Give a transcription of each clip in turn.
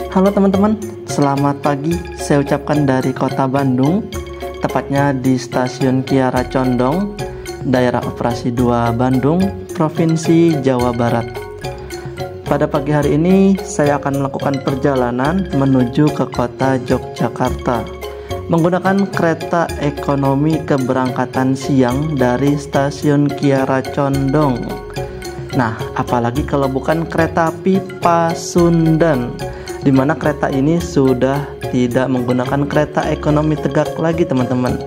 Halo teman-teman, selamat pagi. Saya ucapkan dari kota Bandung, tepatnya di stasiun Kiara Condong, daerah operasi 2 Bandung, Provinsi Jawa Barat. Pada pagi hari ini, saya akan melakukan perjalanan menuju ke kota Yogyakarta menggunakan kereta ekonomi keberangkatan siang dari stasiun Kiara Condong. Nah, apalagi kalau bukan kereta api Pasundan, di mana kereta ini sudah tidak menggunakan kereta ekonomi tegak lagi teman-teman,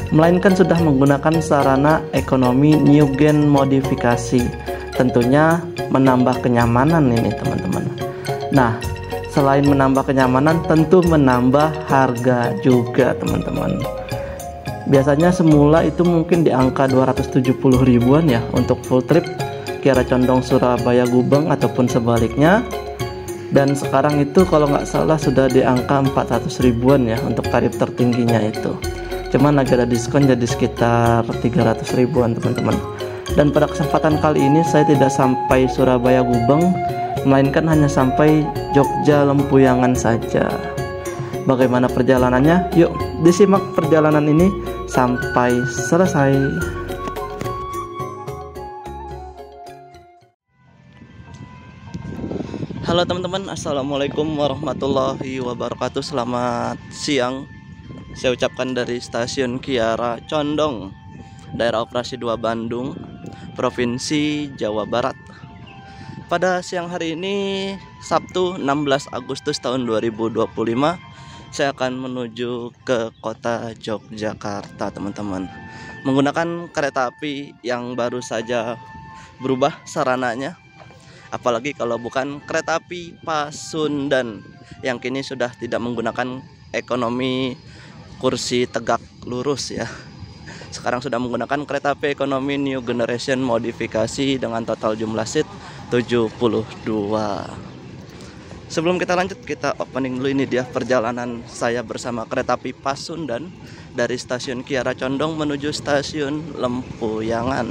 melainkan sudah menggunakan sarana ekonomi new gen modifikasi. Tentunya menambah kenyamanan ini teman-teman. Nah, selain menambah kenyamanan, tentu menambah harga juga teman-teman. Biasanya semula itu mungkin di angka 270 ribuan ya untuk full trip Kiara Condong Surabaya Gubeng ataupun sebaliknya. Dan sekarang itu kalau nggak salah sudah di angka 400 ribuan ya untuk tarif tertingginya itu. Cuman lagi ada diskon jadi sekitar 300 ribuan teman-teman. Dan pada kesempatan kali ini saya tidak sampai Surabaya Gubeng, melainkan hanya sampai Jogja Lempuyangan saja. Bagaimana perjalanannya? Yuk disimak perjalanan ini sampai selesai. Halo teman-teman, assalamualaikum warahmatullahi wabarakatuh. Selamat siang. Saya ucapkan dari stasiun Kiara Condong, daerah operasi 2 Bandung, Provinsi Jawa Barat. Pada siang hari ini, Sabtu 16 Agustus tahun 2025, saya akan menuju ke kota Yogyakarta teman-teman, menggunakan kereta api yang baru saja berubah sarananya. Apalagi kalau bukan kereta api Pasundan yang kini sudah tidak menggunakan ekonomi kursi tegak lurus ya. Sekarang sudah menggunakan kereta api ekonomi new generation modifikasi dengan total jumlah seat 72. Sebelum kita lanjut, kita opening dulu. Ini dia perjalanan saya bersama kereta api Pasundan dari stasiun Kiara Condong menuju stasiun Lempuyangan.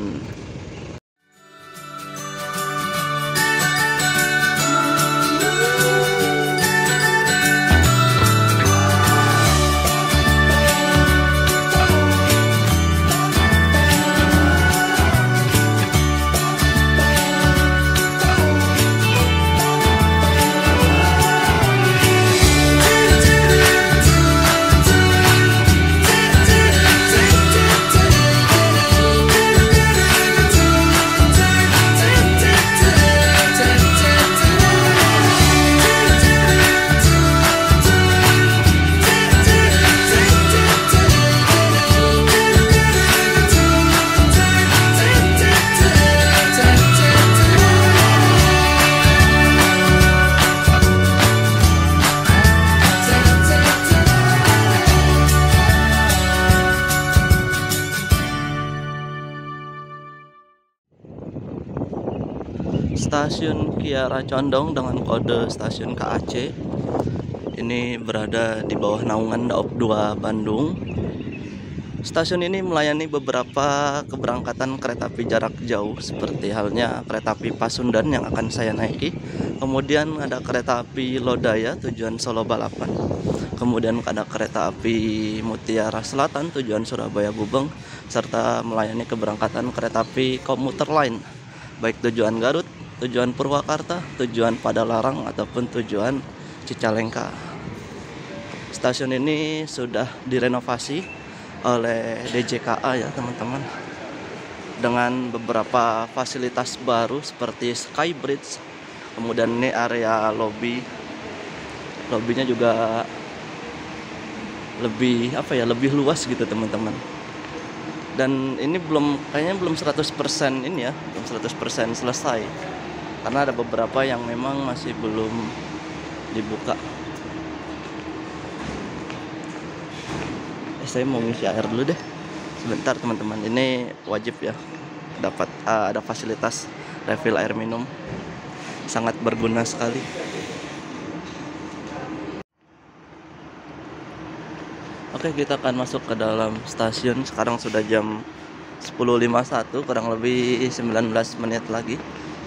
Stasiun Kiara Condong dengan kode stasiun KAC ini berada di bawah naungan Daop 2 Bandung. Stasiun ini melayani beberapa keberangkatan kereta api jarak jauh seperti halnya kereta api Pasundan yang akan saya naiki. Kemudian ada kereta api Lodaya tujuan Solo Balapan. Kemudian ada kereta api Mutiara Selatan tujuan Surabaya Gubeng, serta melayani keberangkatan kereta api komuter lain baik tujuan Garut, tujuan Purwakarta, tujuan Padalarang ataupun tujuan Cicalengka. Stasiun ini sudah direnovasi oleh DJKA ya teman-teman, dengan beberapa fasilitas baru seperti Skybridge. Kemudian ini area lobbynya juga lebih luas gitu teman-teman. Dan ini kayaknya belum 100% ini ya, belum 100% selesai. Karena ada beberapa yang memang masih belum dibuka. Saya mau ngisi air dulu deh. Sebentar teman-teman. Ini wajib ya dapat ada fasilitas refill air minum. Sangat berguna sekali. Oke, kita akan masuk ke dalam stasiun. Sekarang sudah jam 10.51, kurang lebih 19 menit lagi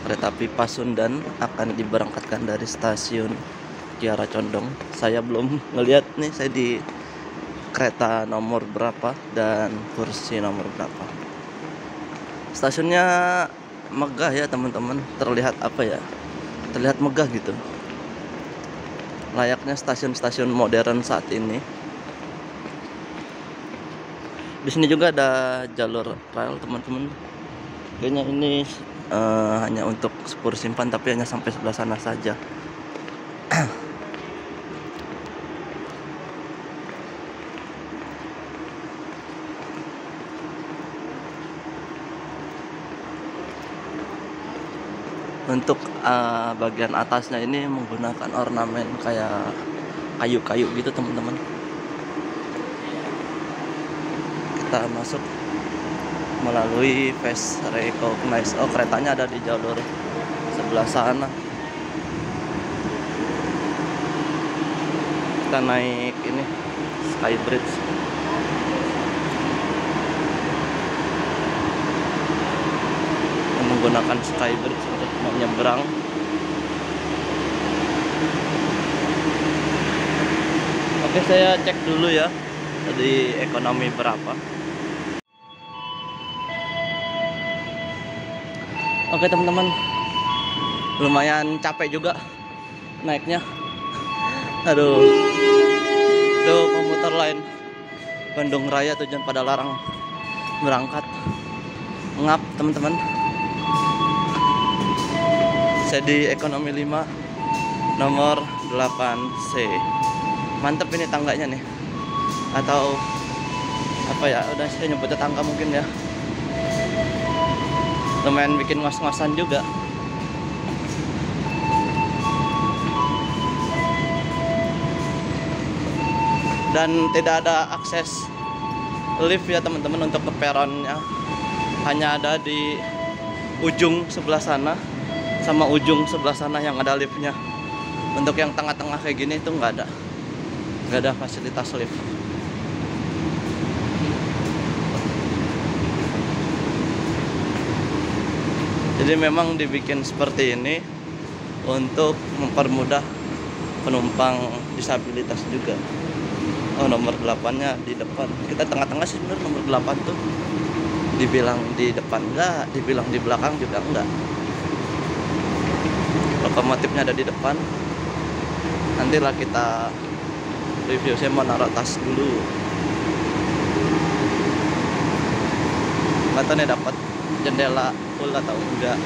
kereta api Pasundan akan diberangkatkan dari stasiun Kiara Condong. Saya belum ngelihat nih, saya di kereta nomor berapa dan kursi nomor berapa. Stasiunnya megah ya teman-teman, terlihat apa ya, terlihat megah gitu, layaknya stasiun-stasiun modern saat ini. Di sini juga ada jalur rel teman-teman. Kayaknya ini hanya untuk Sepur Simpan, tapi hanya sampai sebelah sana saja. Untuk bagian atasnya ini menggunakan ornamen kayak kayu-kayu gitu teman-teman. Kita masuk melalui face recognize. Oh, keretanya ada di jalur sebelah sana. Kita naik ini Skybridge. Menggunakan Skybridge untuk menyeberang. Oke, saya cek dulu ya tadi ekonomi berapa. Oke teman-teman, lumayan capek juga naiknya. Aduh, itu komuter lain Bandung Raya tujuan Padalarang berangkat. Ngap teman-teman. Saya di ekonomi 5 nomor 8C. Mantep ini tangganya nih. Atau apa ya, udah saya nyebutnya tangga mungkin ya. Lumayan bikin ngos-ngosan juga. Dan tidak ada akses lift ya teman-teman untuk ke peronnya. Hanya ada di ujung sebelah sana sama ujung sebelah sana yang ada liftnya. Untuk yang tengah-tengah kayak gini itu nggak ada fasilitas lift. Jadi memang dibikin seperti ini untuk mempermudah penumpang disabilitas juga. Oh, nomor 8-nya di depan. Kita tengah-tengah sih sebenarnya nomor 8 tuh. Dibilang di depan enggak, dibilang di belakang juga enggak. Lokomotifnya ada di depan. Nantilah kita review. Saya mau naruh tas dulu. Nggak tahu nih dapat jendela full atau enggak.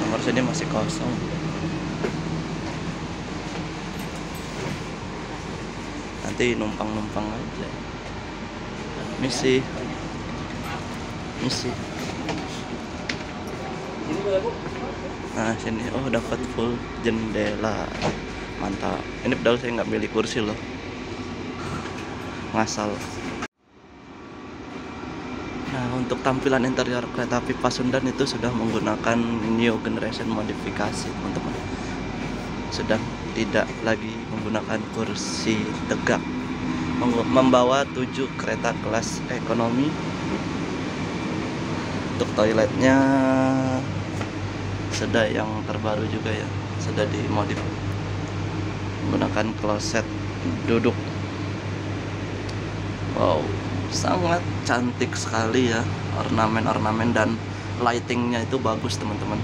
Nomor sini masih kosong. Nanti numpang-numpang aja. Misi. Nah sini, oh dapat full jendela, mantap. Ini padahal saya nggak milih kursi loh, ngasal. Nah, untuk tampilan interior kereta api Pasundan itu sudah menggunakan new generation modifikasi teman-teman. Sudah tidak lagi menggunakan kursi tegak. Membawa 7 kereta kelas ekonomi. Untuk toiletnya sudah yang terbaru juga ya, sudah dimodif menggunakan kloset duduk. Wow, sangat cantik sekali ya, ornamen-ornamen dan lightingnya itu bagus teman-teman.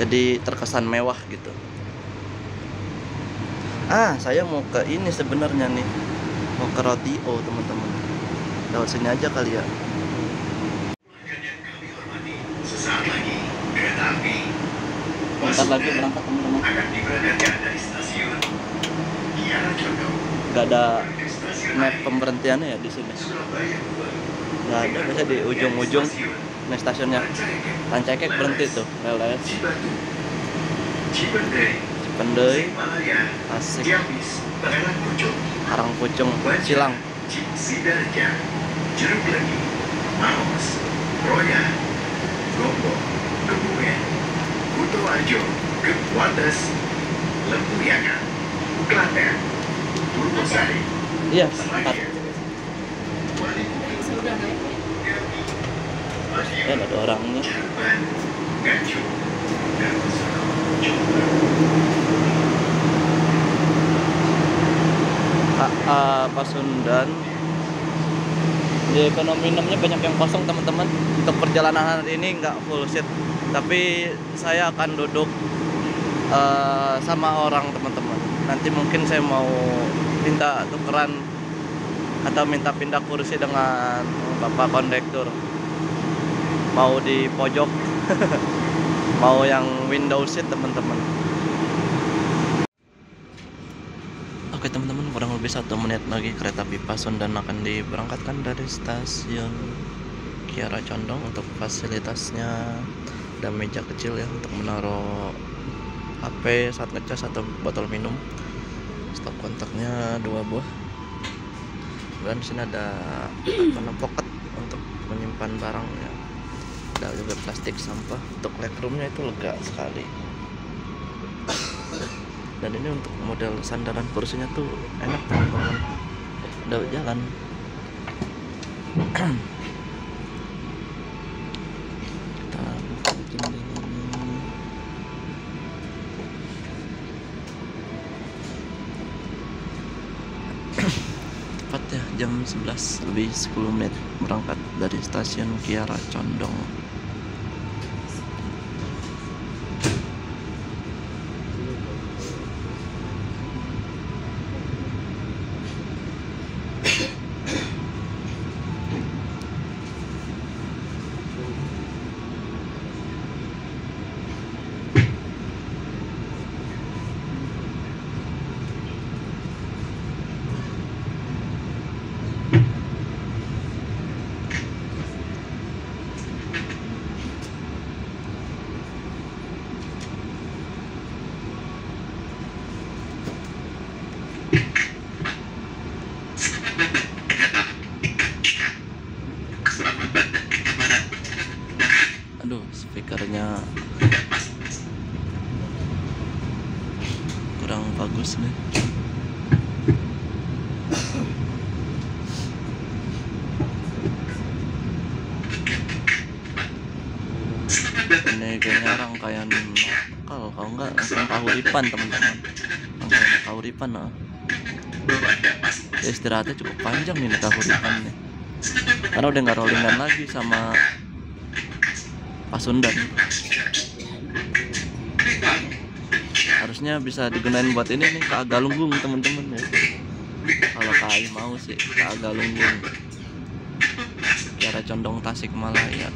Jadi terkesan mewah gitu. Saya mau ke ini sebenarnya nih, mau ke rodeo teman-teman. Lewat sini aja kali ya. Bentar lagi berangkat teman-teman. Gak ada map pemberhentiannya ya di sini. Gak ada, biasanya di ujung-ujung nih stasiunnya. Rancakek berhenti tuh, LS. Cipendei, Tasik, Karangpucung, Cilang. Jeruk Legi, Maros, Roya, Gombong, Kebumen, Kutoarjo, Wates, Lempuyangan, Klaten, Purwosari. Iya, 4. Ya ada orangnya. AA Pasundan. Di ekonomi 6-nya banyak yang kosong teman-teman. Untuk perjalanan hari ini nggak full seat, tapi saya akan duduk sama orang teman-teman. Nanti mungkin saya mau minta tukeran atau minta pindah kursi dengan bapak kondektur. Mau di pojok mau yang window seat teman-teman. Oke teman-teman, kurang lebih 1 menit lagi kereta api Pasundan akan diberangkatkan dari stasiun Kiara Condong. Untuk fasilitasnya ada meja kecil ya untuk menaruh HP saat ngecas atau botol minum. Stop kontaknya 2 buah. Dan di sini ada pocket untuk menyimpan barang ya. Ada juga plastik sampah. Untuk legroomnya itu lega sekali. Dan ini untuk model sandaran kursinya tuh enak teman-teman. Udah jalan. Kita buka jendelanya. Tepat ya jam 11 lebih 10 menit berangkat dari stasiun Kiara Condong. Aduh, speakernya kurang bagus nih. Ini kayaknya rangkaian lokal, kalau enggak langsung Kahuripan teman-teman. Rangkaian Kahuripan nah. Ya, istirahatnya cukup panjang nih Kahuripan nih. Karena udah nggak rollingan lagi sama Pasundan. Harusnya bisa digunain buat ini nih, KA Galunggung teman-teman ya. Kalau KAI mau sih KA Galunggung Kiara Condong Tasikmalaya.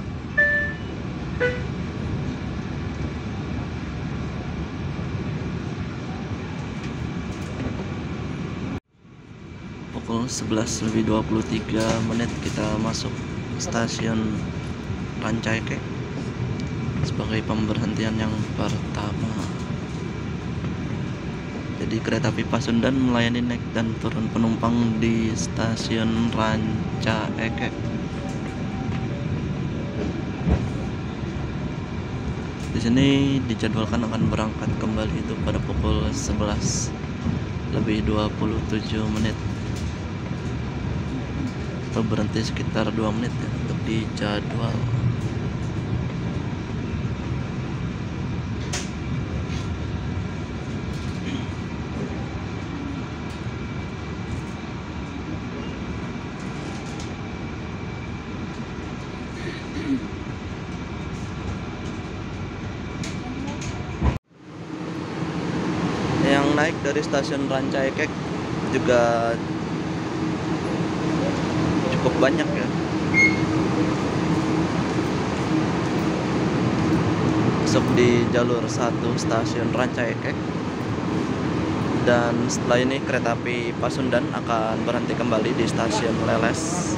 Pukul 11 lebih 23 menit kita masuk stasiun Rancaikek sebagai pemberhentian yang pertama. Jadi kereta api Pasundan melayani naik dan turun penumpang di stasiun Rancaikek. Di sini dijadwalkan akan berangkat kembali itu pada pukul 11 lebih 27 menit. Berhenti sekitar 2 menit ya untuk dijadwal. Yang naik dari stasiun Rancaikek juga cukup banyak ya. Masuk di jalur 1 stasiun Rancaikek. Dan setelah ini kereta api Pasundan akan berhenti kembali di stasiun Leles.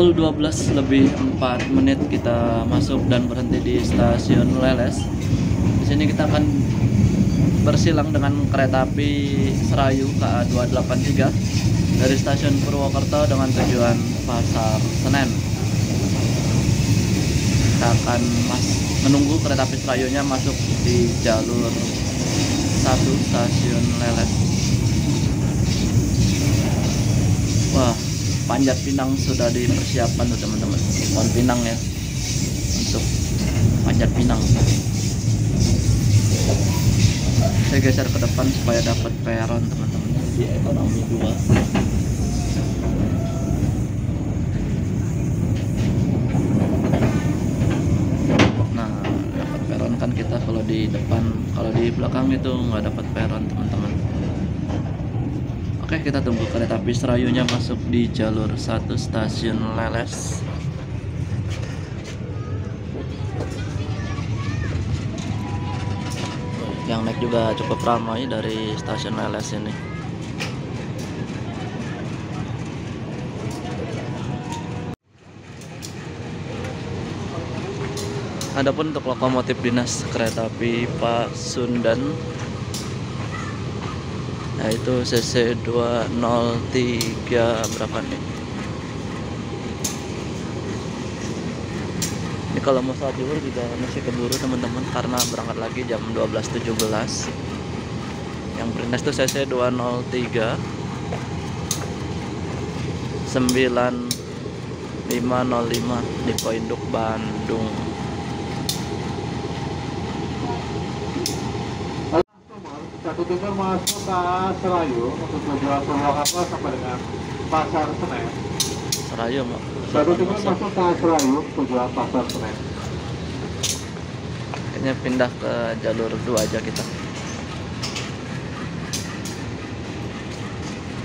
Pukul 12:04 kita masuk dan berhenti di stasiun Leles. Di sini kita akan bersilang dengan kereta api Serayu KA 283 dari stasiun Purwokerto dengan tujuan Pasar Senen. Kita akan menunggu kereta api Serayunya masuk di jalur 1 stasiun Leles. Wah, Panjat Pinang sudah dipersiapkan tuh teman-teman. Pohon pinang ya, untuk panjat pinang. Saya geser ke depan supaya dapat peron teman-teman di ekonomi 2. Nah, dapat peron kan kita kalau di depan, kalau di belakang itu nggak dapat peron teman-teman. Oke, kita tunggu kereta api Serayunya masuk di jalur 1 stasiun Leles. Yang naik juga cukup ramai dari stasiun Leles ini. Adapun untuk lokomotif dinas kereta api Pasundan, yaitu CC 203 berapa nih? Ini kalau mau sholat zuhur juga masih keburu teman-teman, karena berangkat lagi jam 12.17. Yang berdinas itu CC 203 9505 di Poinduk Bandung. Satu tujuan masuk ke Serayu untuk tujuan Purwokerto sampai dengan Pasar Senen. Serayu mak. Satu tujuan masuk ke Serayu tujuan Pasar Senen. Kayaknya pindah ke jalur 2 aja kita.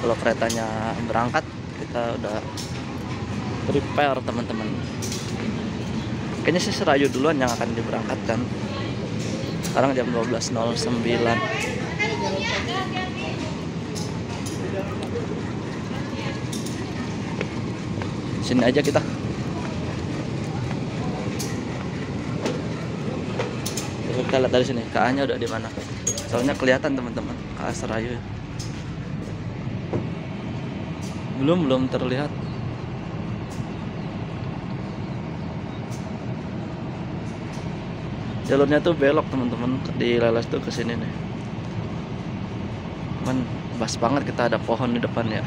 Kalau keretanya berangkat, kita udah prepare teman-teman. Kayaknya sih Serayu duluan yang akan diberangkatkan. Sekarang jam 12.09. Sini aja kita. Kita lihat dari sini, KA-nya udah di mana. Soalnya kelihatan teman-teman, KA Serayu. Belum terlihat. Jalurnya tuh belok teman-teman, di Leles tuh ke sini nih. Cuman pas banget kita ada pohon di depan ya.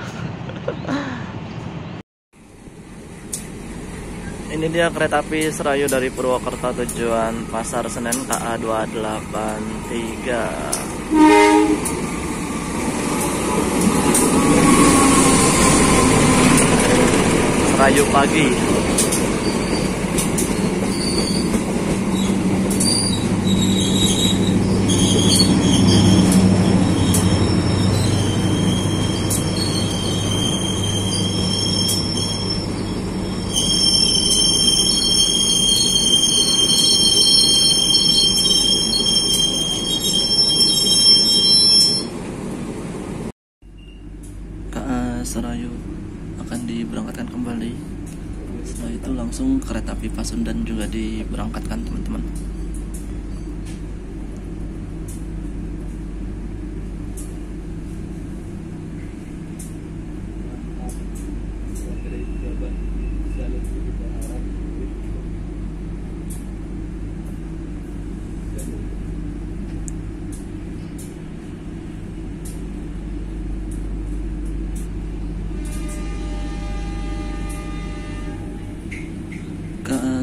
Ini dia kereta api Serayu dari Purwokerto tujuan Pasar Senen KA 283. Serayu pagi. Serayu akan diberangkatkan kembali. Setelah itu langsung kereta api Pasundan juga diberangkatkan teman-teman.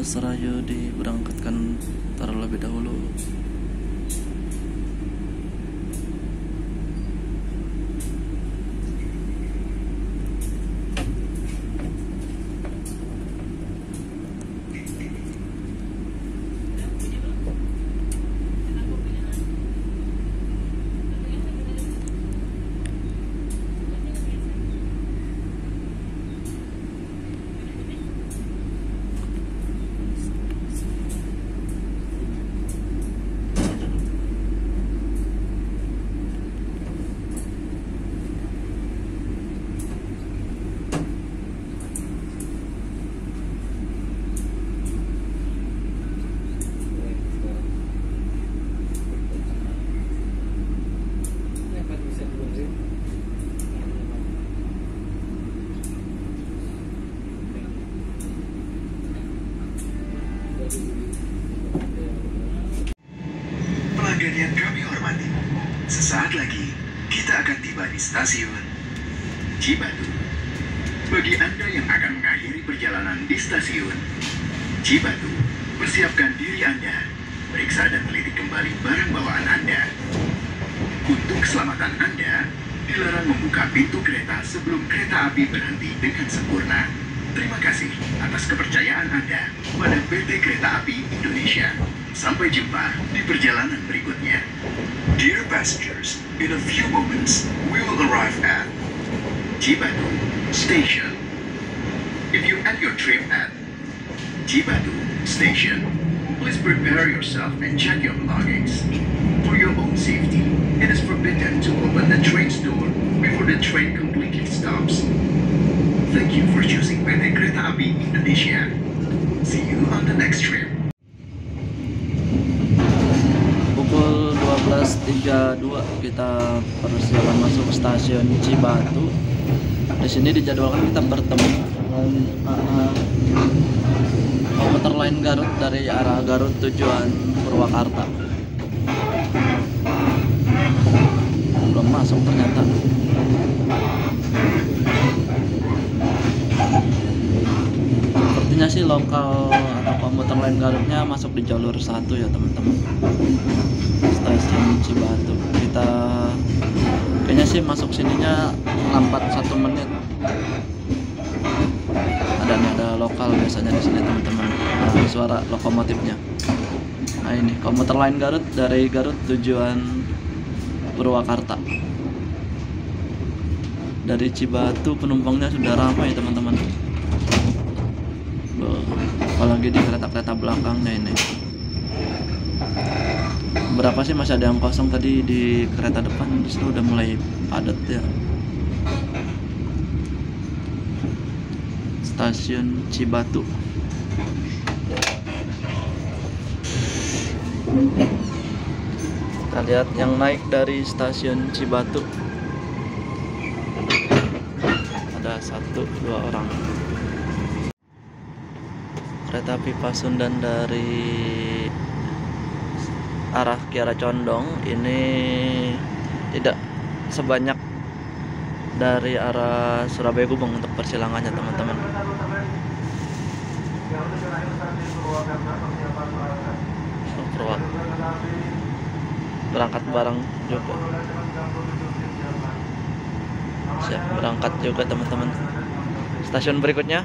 Serayu diberangkatkan terlebih dahulu. Sesaat lagi, kita akan tiba di stasiun Cibatu. Bagi Anda yang akan mengakhiri perjalanan di stasiun Cibatu, persiapkan diri Anda, periksa dan teliti kembali barang bawaan Anda. Untuk keselamatan Anda, dilarang membuka pintu kereta sebelum kereta api berhenti dengan sempurna. Terima kasih atas kepercayaan Anda pada PT Kereta Api Indonesia. Sampai jumpa di perjalanan berikutnya. Dear passengers, in a few moments, we will arrive at Cibatu Station. If you end your trip at Cibatu Station, please prepare yourself and check your belongings. For your own safety, it is forbidden to open the train's door before the train completely stops. Thank you for choosing PT Kereta Api Indonesia. See you on the next trip. Pukul 12.32 kita persiapan masuk stasiun Cibatu. Di sini dijadwalkan kita bertemu dengan komuter lain Garut dari arah Garut tujuan Purwakarta. Belum masuk ternyata. Sepertinya sih lokal atau komuter lain Garutnya masuk di jalur 1 ya teman-teman. Stasiun Cibatu. Kita kayaknya sih masuk sininya lambat 1 menit. Ada lokal biasanya di sini teman-teman. Nah, suara lokomotifnya. Nah ini komuter lain Garut dari Garut tujuan Purwakarta. Dari Cibatu penumpangnya sudah ramai teman-teman. Apalagi di kereta-kereta belakangnya ini. Berapa sih masih ada yang kosong, tadi di kereta depan justru udah mulai padat ya. Stasiun Cibatu. Kita lihat yang naik dari stasiun Cibatu. Ada 1-2 orang. Kereta api Pasundan dari arah Kiara Condong ini tidak sebanyak dari arah Surabaya Gubeng untuk persilangannya teman-teman. Berangkat bareng juga. Siap berangkat juga teman-teman. Stasiun berikutnya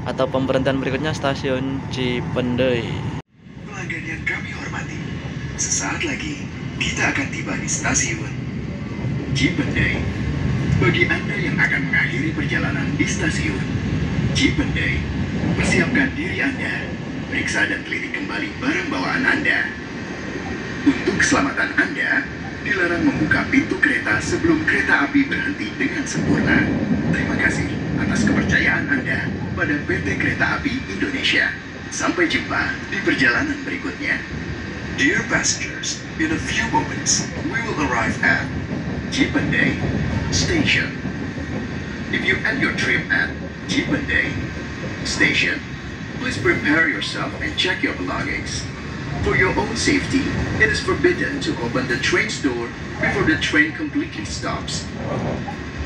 atau pemberhentian berikutnya stasiun Cipendei. Pelanggan yang kami hormati, sesaat lagi kita akan tiba di stasiun Cipendei. Bagi Anda yang akan mengakhiri perjalanan di stasiun Cipendei, persiapkan diri Anda, periksa dan teliti kembali barang bawaan Anda. Untuk keselamatan Anda, dilarang membuka pintu kereta sebelum kereta api berhenti dengan sempurna. Terima kasih atas kepercayaan Anda pada PT Kereta Api Indonesia. Sampai jumpa di perjalanan berikutnya. Dear passengers, in a few moments, we will arrive at Cipendei Station. If you end your trip at Cipendei Station, please prepare yourself and check your belongings. For your own safety, it is forbidden to open the train's door before the train completely stops.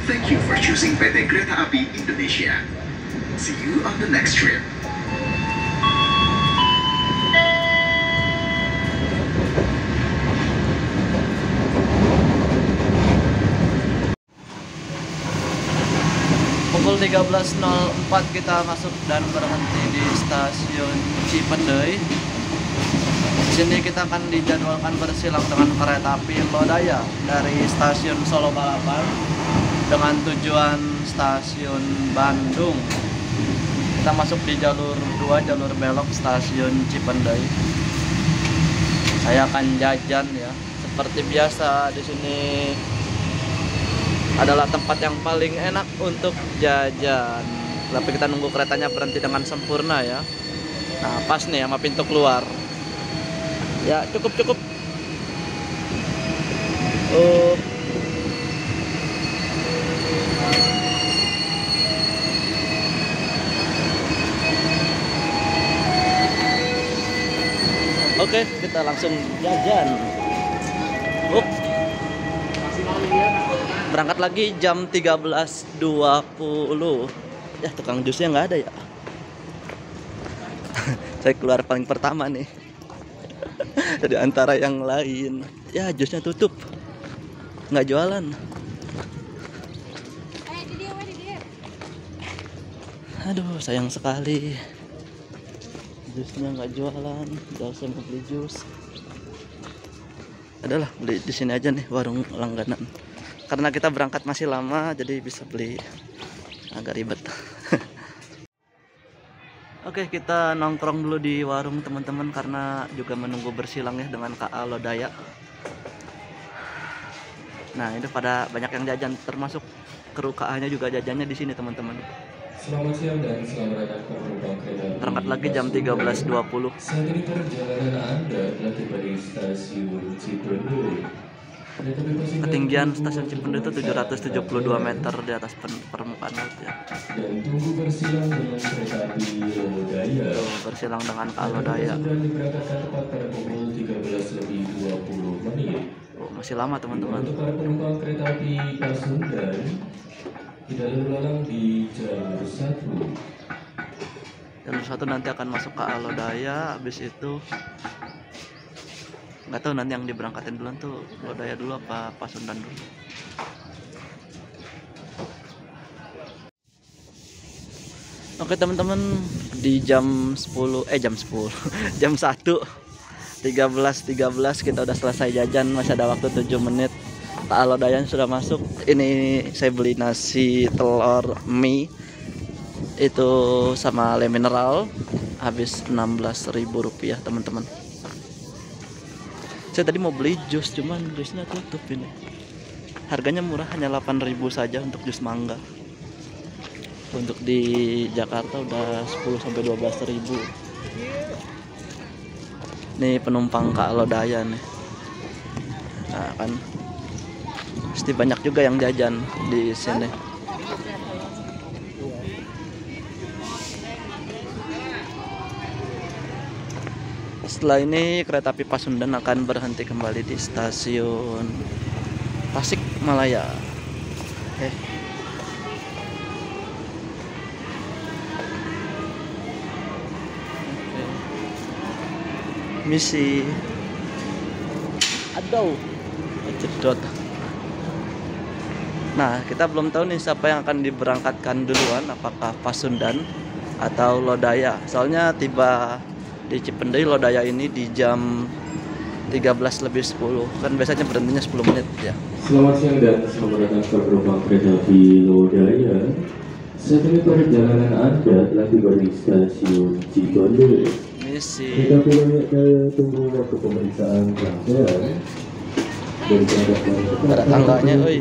Thank you for choosing PT Kereta Api Indonesia. See you on the next trip. Pukul 13.04 kita masuk dan berhenti di stasiun Cipendei. Di sini kita akan dijadwalkan bersilang dengan kereta api Lodaya dari stasiun Solo Balapan dengan tujuan stasiun Bandung. Kita masuk di jalur 2, jalur belok stasiun Cipendei. Saya akan jajan ya. Seperti biasa di sini adalah tempat yang paling enak untuk jajan. Tapi kita nunggu keretanya berhenti dengan sempurna ya. Nah, pas nih sama pintu keluar. Ya, cukup. Oke, kita langsung jajan. Berangkat lagi jam 13.20. Ya, tukang jusnya nggak ada ya. Saya keluar paling pertama nih. Dari antara yang lain. Ya, jusnya tutup. Nggak jualan. Aduh, sayang sekali. Jusnya nggak jualan. Udah saya mau beli jus. Adalah beli di sini aja nih, warung langganan. Karena kita berangkat masih lama, jadi bisa beli agak ribet. Oke, kita nongkrong dulu di warung teman-teman karena juga menunggu bersilang ya dengan KA Lodaya. Nah, ini pada banyak yang jajan, termasuk kru KA-nya juga jajannya di sini teman-teman. Selamat siang dan selamat datang ke penumpang kereta api. Berangkat lagi jam 13.20. Saat ini perjalanan Anda telah tiba di stasiun Cipendur. Ketinggian stasiun Cipendur itu 772 meter di atas permukaan laut ya. Dan tunggu bersilang dengan kereta api Lodaya. Bersilang dengan KA Lodaya. Sudah diberangkatkan tepat pada pukul 13.20 menit. Oh, masih lama teman-teman. Untuk para penumpang kereta api Pasundan tidak lalu lalang di jalur 1. Jalur 1 nanti akan masuk ke Lodaya, habis itu nggak tahu nanti yang diberangkatin duluan tuh Lodaya dulu apa Pasundan dulu. Oke teman-teman, di jam 10 jam 1:13 kita udah selesai jajan, masih ada waktu 7 menit. KA Lodaya sudah masuk. Ini saya beli nasi telur mie itu sama le mineral, habis Rp16.000 teman-teman. Saya tadi mau beli jus, cuman jusnya tutup ini. Harganya murah, hanya 8.000 saja untuk jus mangga. Untuk di Jakarta udah 10-12.000. Nih penumpang KA Lodaya nih. Nah kan pasti banyak juga yang jajan di sini. Setelah ini kereta api Pasundan akan berhenti kembali di stasiun Tasikmalaya. Misi. Aduh, cedot. Nah, kita belum tahu nih siapa yang akan diberangkatkan duluan, apakah Pasundan atau Lodaya. Soalnya tiba di Cipendur Lodaya ini di jam 13:10. Kan biasanya berhentinya 10 menit ya. Selamat siang dan selamat datang ke penumpang kereta api Lodaya. Saat ini perjalanan Anda telah tiba di stasiun Cipendur. Misi. Kereta api Lodaya tunggu waktu pemeriksaan rangkaian. Ada tangganya, oi.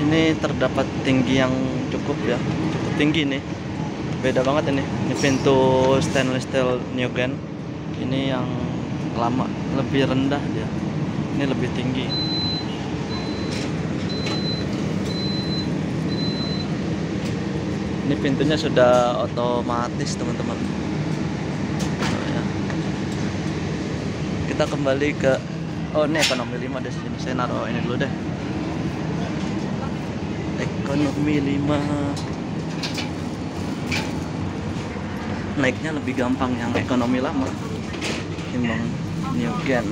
Ini terdapat tinggi yang cukup ya, cukup tinggi nih. Beda banget ini. Ini pintu stainless steel Newgen. Ini yang lama, lebih rendah dia. Ini lebih tinggi. Ini pintunya sudah otomatis teman-teman. Kita kembali ke ini ekonomi 5 deh sini. Saya naruh ini dulu deh. Ekonomi 5. Naiknya lebih gampang yang ekonomi lama timbang Newgen.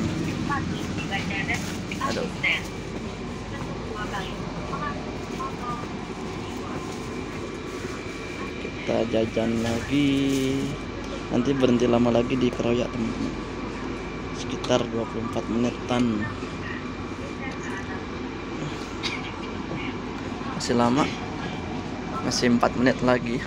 Aduh. Kita jajan lagi. Nanti berhenti lama lagi di Keroyak teman-teman. Sekitar 24 menitan. Masih lama, masih 4 menit lagi.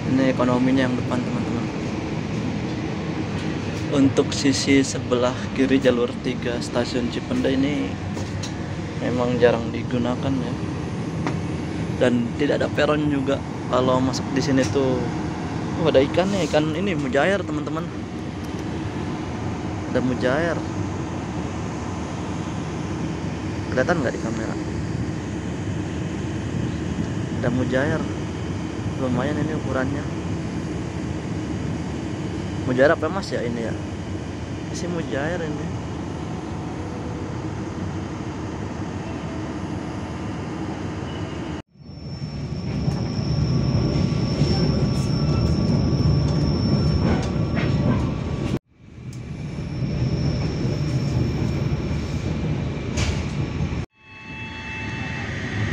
Ini ekonominya yang depan teman-teman. Untuk sisi sebelah kiri jalur 3 stasiun Cipendur ini memang jarang digunakan ya. Dan tidak ada peron juga. Kalau masuk di sini tuh ada ikannya, ikan ini mujair teman-teman. Ada mujair. Kelihatan nggak di kamera? Ada mujair, lumayan ini ukurannya. Mujair apa mas ya ini ya? Isi mujair ini.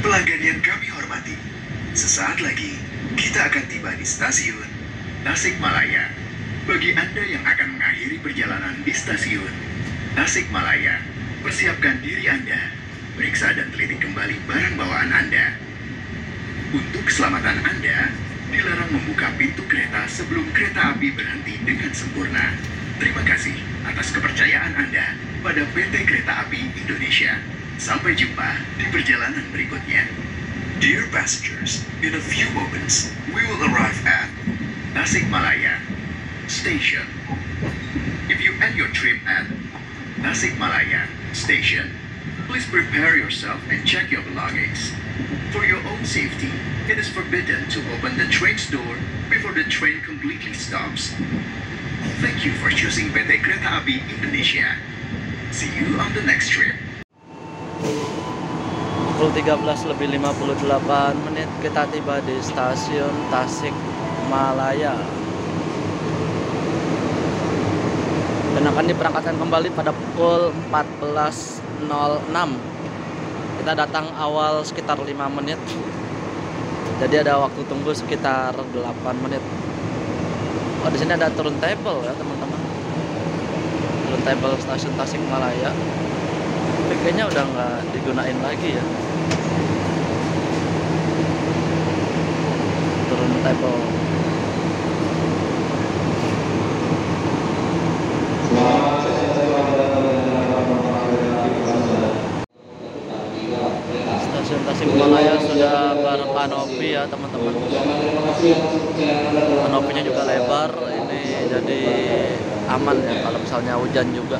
Pelanggan yang kami hormati, sesaat lagi kita akan tiba di stasiun Tasikmalaya. Bagi Anda yang akan mengakhiri perjalanan di stasiun Tasikmalaya, persiapkan diri Anda, periksa dan teliti kembali barang bawaan Anda. Untuk keselamatan Anda, dilarang membuka pintu kereta sebelum kereta api berhenti dengan sempurna. Terima kasih atas kepercayaan Anda pada PT Kereta Api Indonesia. Sampai jumpa di perjalanan berikutnya. Dear passengers, in a few moments, we will arrive at Tasikmalaya Station. If you end your trip at Tasikmalaya Station, please prepare yourself and check your belongings. For your own safety, it is forbidden to open the train's door before the train completely stops. Thank you for choosing PT Kereta Api Indonesia. See you on the next trip. Pukul 13:58 kita tiba di stasiun Tasikmalaya dan akan diberangkatkan kembali pada pukul 14.06. Kita datang awal sekitar 5 menit, jadi ada waktu tunggu sekitar 8 menit. Oh, di sini ada turntable ya teman-teman, turntable stasiun Tasikmalaya. Tapi kayaknya udah nggak digunain lagi ya. Turntable. Stasiun Tasikmalaya sudah berkanopi ya teman-teman. Kanopinya juga lebar, ini jadi aman ya kalau misalnya hujan juga.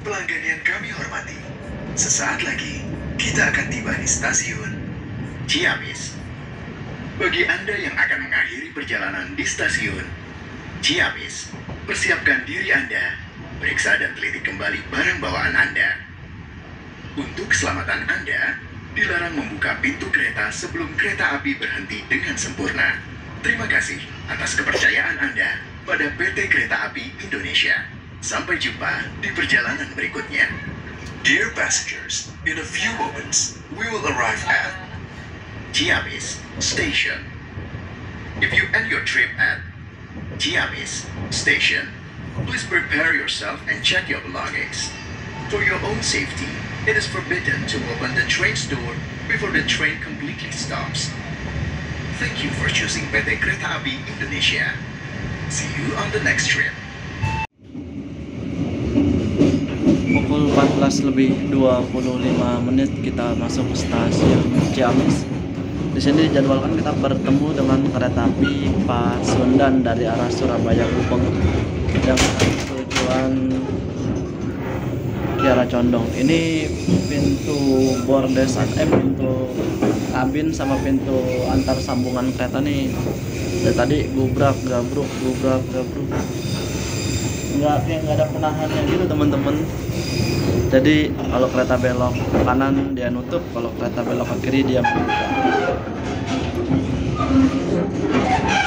Pelanggan yang kami hormati, sesaat lagi kita akan tiba di stasiun Ciamis. Bagi Anda yang akan mengakhiri perjalanan di stasiun Ciamis, persiapkan diri Anda, periksa dan teliti kembali barang bawaan Anda. Untuk keselamatan Anda, dilarang membuka pintu kereta sebelum kereta api berhenti dengan sempurna. Terima kasih atas kepercayaan Anda pada PT Kereta Api Indonesia. Sampai jumpa di perjalanan berikutnya. Dear passengers, in a few moments, we will arrive at Ciamis Station. If you end your trip at Ciamis Station, please prepare yourself and check your belongings. For your own safety, it is forbidden to open the train's door before the train completely stops. Thank you for choosing PT Kereta Api Indonesia. See you on the next trip. Pukul 14:25 kita masuk stasiun Ciamis. Di sini dijadwalkan kita bertemu dengan kereta api Pasundan dari arah Surabaya Gubeng dengan tujuan Kiara Condong. Ini pintu bordes pintu kabin sama pintu antar sambungan kereta nih. Dari tadi gubrak gabruk nggak ada penahannya gitu teman-teman. Jadi kalau kereta belok ke kanan dia nutup, kalau kereta belok ke kiri dia buka.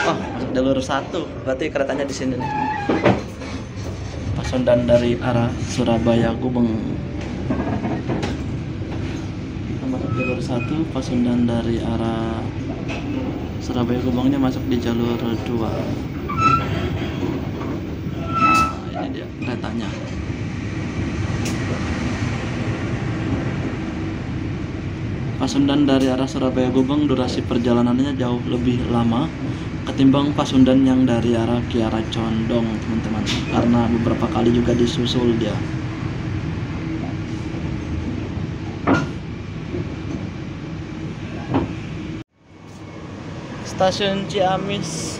Oh, masuk jalur 1, berarti keretanya di sini nih. Pasundan dari arah Surabaya Gubeng. Masuk jalur 1, Pasundan dari arah Surabaya Gubengnya masuk di jalur 2. Nah, ini dia keretanya. Pasundan dari arah Surabaya Gubeng durasi perjalanannya jauh lebih lama ketimbang Pasundan yang dari arah Kiara Condong, teman-teman, karena beberapa kali juga disusul dia. Stasiun Ciamis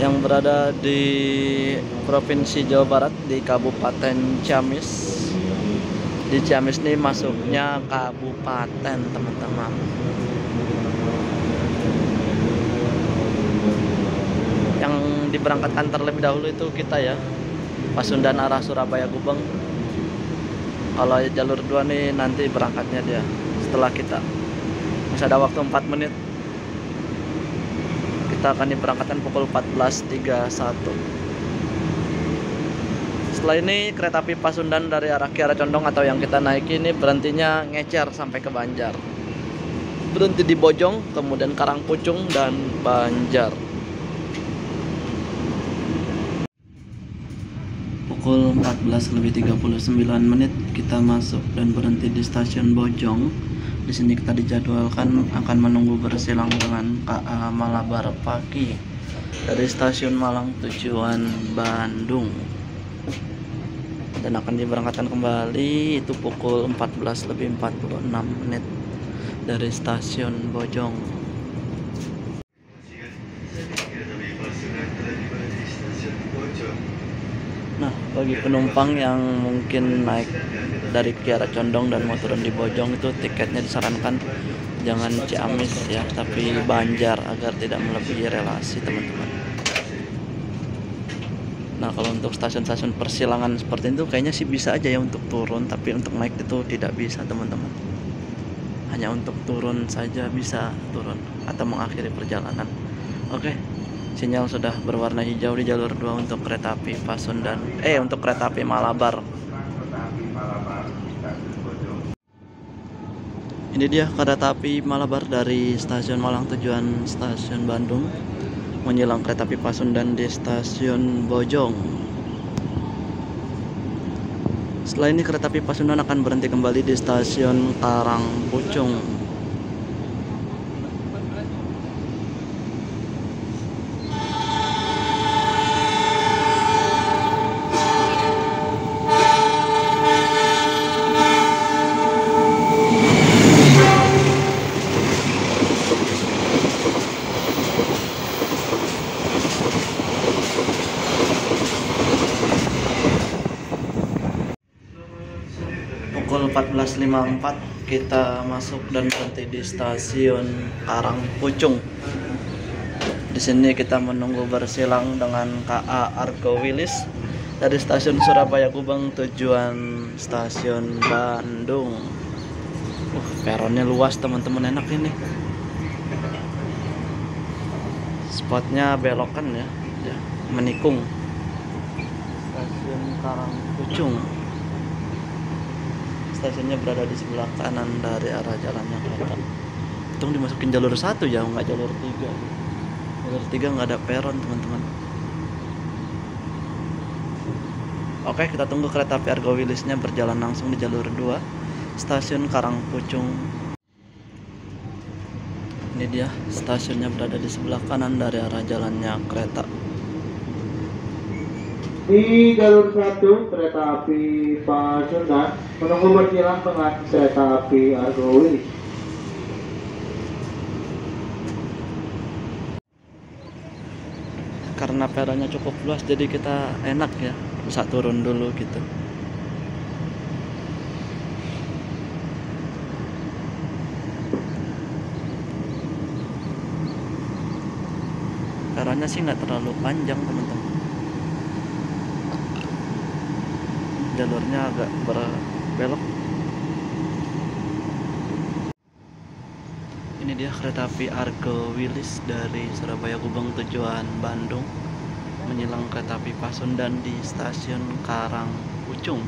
yang berada di Provinsi Jawa Barat di Kabupaten Ciamis. Di Ciamis ini masuknya kabupaten, teman-teman. Yang diberangkatkan terlebih dahulu itu kita ya, Pasundan arah Surabaya Gubeng. Kalau jalur 2 nih nanti berangkatnya dia setelah kita. Masih ada waktu 4 menit. Kita akan diberangkatkan pukul 14.31. Setelah ini kereta api Pasundan dari arah Kiara Condong atau yang kita naiki ini berhentinya ngecer sampai ke Banjar. Berhenti di Bojong, kemudian Karangpucung dan Banjar. Pukul 14:39 kita masuk dan berhenti di stasiun Bojong. Di sini kita dijadwalkan akan menunggu bersilang dengan KA Malabar Pagi dari stasiun Malang tujuan Bandung. Dan akan diberangkatkan kembali itu pukul 14:46 dari stasiun Bojong. Nah, bagi penumpang yang mungkin naik dari Kiara Condong dan mau turun di Bojong, itu tiketnya disarankan jangan Ciamis ya, tapi Banjar agar tidak melebihi relasi, teman-teman. Nah, kalau untuk stasiun-stasiun persilangan seperti itu kayaknya sih bisa aja ya untuk turun, tapi untuk naik itu tidak bisa, teman-teman. Hanya untuk turun saja bisa turun atau mengakhiri perjalanan. Oke, sinyal sudah berwarna hijau di jalur 2 untuk kereta api Pasundan. Untuk kereta api Malabar. Ini dia kereta api Malabar dari stasiun Malang tujuan stasiun Bandung, menyilang kereta api Pasundan di stasiun Bojong. Setelah ini kereta api Pasundan akan berhenti kembali di stasiun Karangpucung. Pukul 14.54 kita masuk dan berhenti di stasiun Karangpucung. Di sini kita menunggu bersilang dengan KA Argo Wilis dari stasiun Surabaya Gubeng tujuan stasiun Bandung. Peronnya luas, teman-teman, enak ini. Spotnya belokan ya, menikung. Stasiun Karangpucung. Stasiunnya berada di sebelah kanan dari arah jalannya kereta. Untung dimasukin jalur 1 ya, nggak jalur 3. Jalur 3 nggak ada peron, teman-teman. Oke, kita tunggu kereta api Argo Wilisnya berjalan langsung di jalur 2 stasiun Karangpucung. Ini dia stasiunnya, berada di sebelah kanan dari arah jalannya kereta. Di jalur 1 kereta api Pasundan menunggu berkilang dengan kereta api Argo Wilis. Karena peronnya cukup luas, jadi kita enak ya, bisa turun dulu gitu. Peronnya sih nggak terlalu panjang teman-teman, jalurnya agak berbelok. Ini dia kereta api Argo Wilis dari Surabaya Gubeng tujuan Bandung, menyilang kereta api Pasundan di stasiun Karangpucung.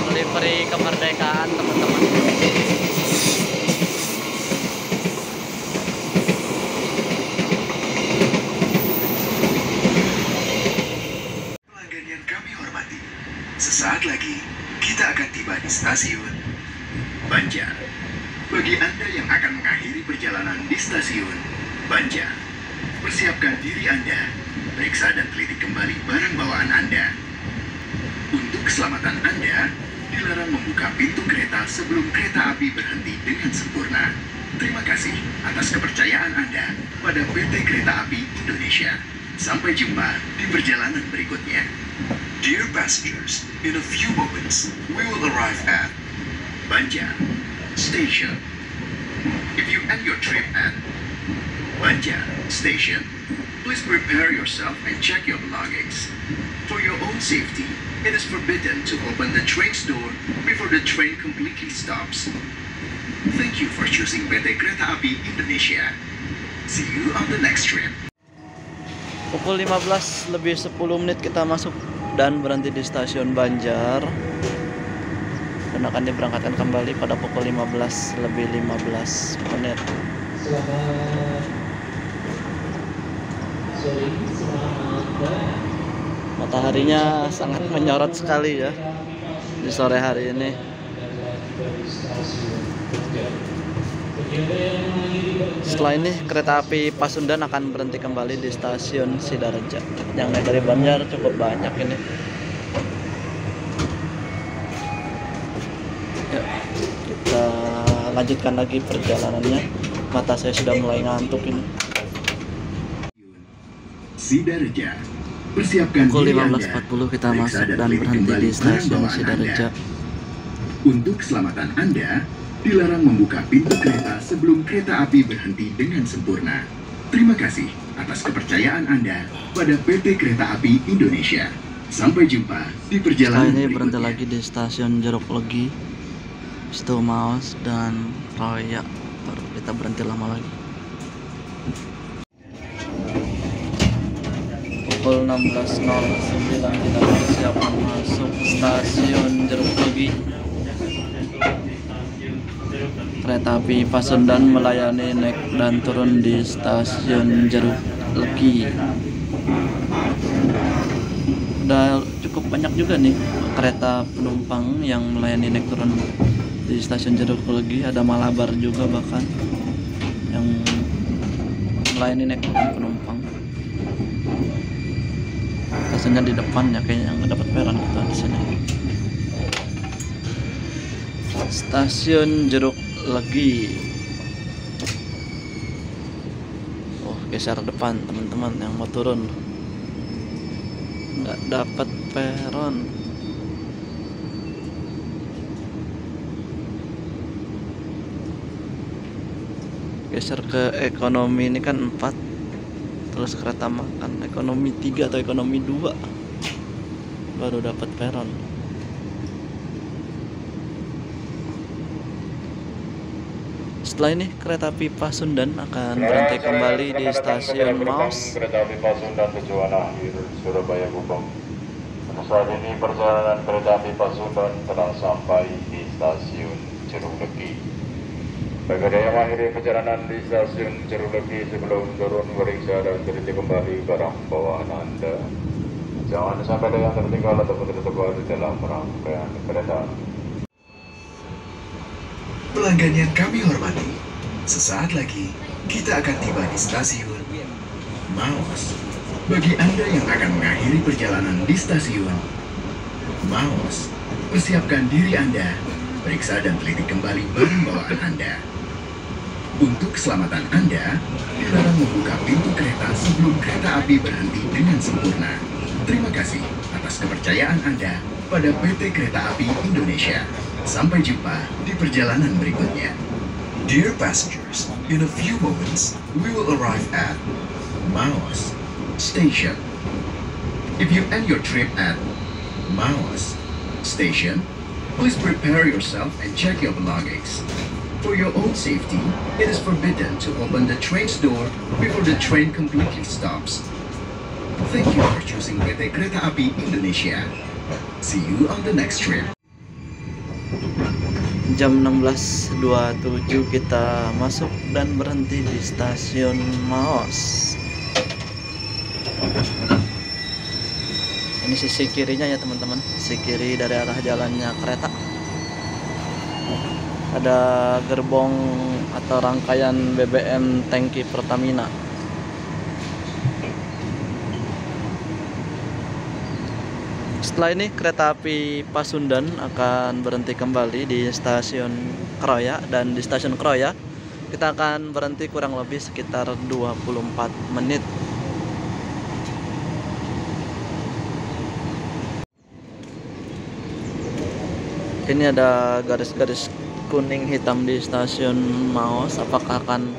Livery kemerdekaan teman-teman. Pelanggan yang kami hormati, sesaat lagi kita akan tiba di stasiun Banjar. Bagi Anda yang akan mengakhiri perjalanan di stasiun Banjar, persiapkan diri Anda, periksa dan teliti kembali barang bawaan Anda. Untuk keselamatan Anda, dilarang membuka pintu kereta sebelum kereta api berhenti dengan sempurna. Terima kasih atas kepercayaan Anda pada PT Kereta Api Indonesia. Sampai jumpa di perjalanan berikutnya. Dear passengers, in a few moments, we will arrive at Banjar Station. If you end your trip at Banjar Station, please prepare yourself and check your belongings. For your own safety, it is forbidden to open the train's door before the train completely stops. Thank you for choosing PT Kereta Api Indonesia. See you on the next trip. Pukul 15 lebih 10 menit kita masuk dan berhenti di stasiun Banjar, dan akan diberangkatkan kembali pada pukul 15 lebih 15 menit. Mataharinya sangat menyorot sekali ya di sore hari ini. Setelah ini kereta api Pasundan akan berhenti kembali di stasiun Sidareja. Yang naik dari Banjar cukup banyak ini. Ya, kita lanjutkan lagi perjalanannya. Mata saya sudah mulai ngantuk ini. Sidareja. Persiapkan Pukul diri 15.40 kita masuk dan berhenti di stasiun Sidareja. Untuk keselamatan Anda, dilarang membuka pintu kereta sebelum kereta api berhenti dengan sempurna. Terima kasih atas kepercayaan Anda pada PT Kereta Api Indonesia. Sampai jumpa di perjalanan ini berikutnya. berhenti lagi di stasiun Jeruk Legi, Situ Maus dan Roya. Baru kita berhenti lama lagi. Pukul 16.09 kita persiapan masuk stasiun Jeruk Legi. Kereta api Pasundan melayani naik dan turun di stasiun Jeruk Legi. Udah cukup banyak juga nih kereta penumpang yang melayani naik turun di stasiun Jeruk Legi. Ada Malabar juga bahkan yang melayani naik turun penumpang. Stasiunnya di depan ya, kayaknya yang dapat peron gitu di sini. Stasiun Jeruk Legi. Oh, geser depan teman-teman yang mau turun. Nggak dapat peron. Geser ke ekonomi, ini kan 4. Terus kereta makan ekonomi 3 atau ekonomi 2 baru dapat peron. Setelah ini kereta api Pasundan akan berhenti kembali di stasiun Maus. Kereta api Pasundan tujuan akhir Surabaya Gubeng. Saat ini perjalanan kereta api Pasundan telah sampai di stasiun Cerulegi. Bagi Anda yang mengakhiri perjalanan di stasiun Cerulegi sebelum turun periksa dan berhenti kembali barang bawaan Anda. Jangan sampai ada yang tertinggal ataupun tersebar di dalam rangkaian kereta. Pelanggan yang kami hormati, sesaat lagi kita akan tiba di stasiun Maus. Bagi Anda yang akan mengakhiri perjalanan di stasiun Maus, persiapkan diri Anda, periksa dan teliti kembali barang bawaan Anda. Untuk keselamatan Anda, dilarang membuka pintu kereta sebelum kereta api berhenti dengan sempurna. Terima kasih atas kepercayaan Anda pada PT Kereta Api Indonesia. Sampai jumpa di perjalanan berikutnya. Dear passengers, in a few moments, we will arrive at Maus Station. If you end your trip at Maus Station, please prepare yourself and check your belongings. For your own safety, it is forbidden to open the train's door before the train completely stops. Thank you for choosing PT Kereta Api Indonesia. See you on the next trip. Jam 16.27 kita masuk dan berhenti di stasiun Maus. Ini sisi kirinya ya teman-teman, sisi kiri dari arah jalannya kereta. Ada gerbong atau rangkaian BBM tangki Pertamina. Setelah ini kereta api Pasundan akan berhenti kembali di stasiun Kroya, dan di stasiun Kroya kita akan berhenti kurang lebih sekitar 24 menit. Ini ada garis-garis kuning hitam di stasiun Maus. Apakah akan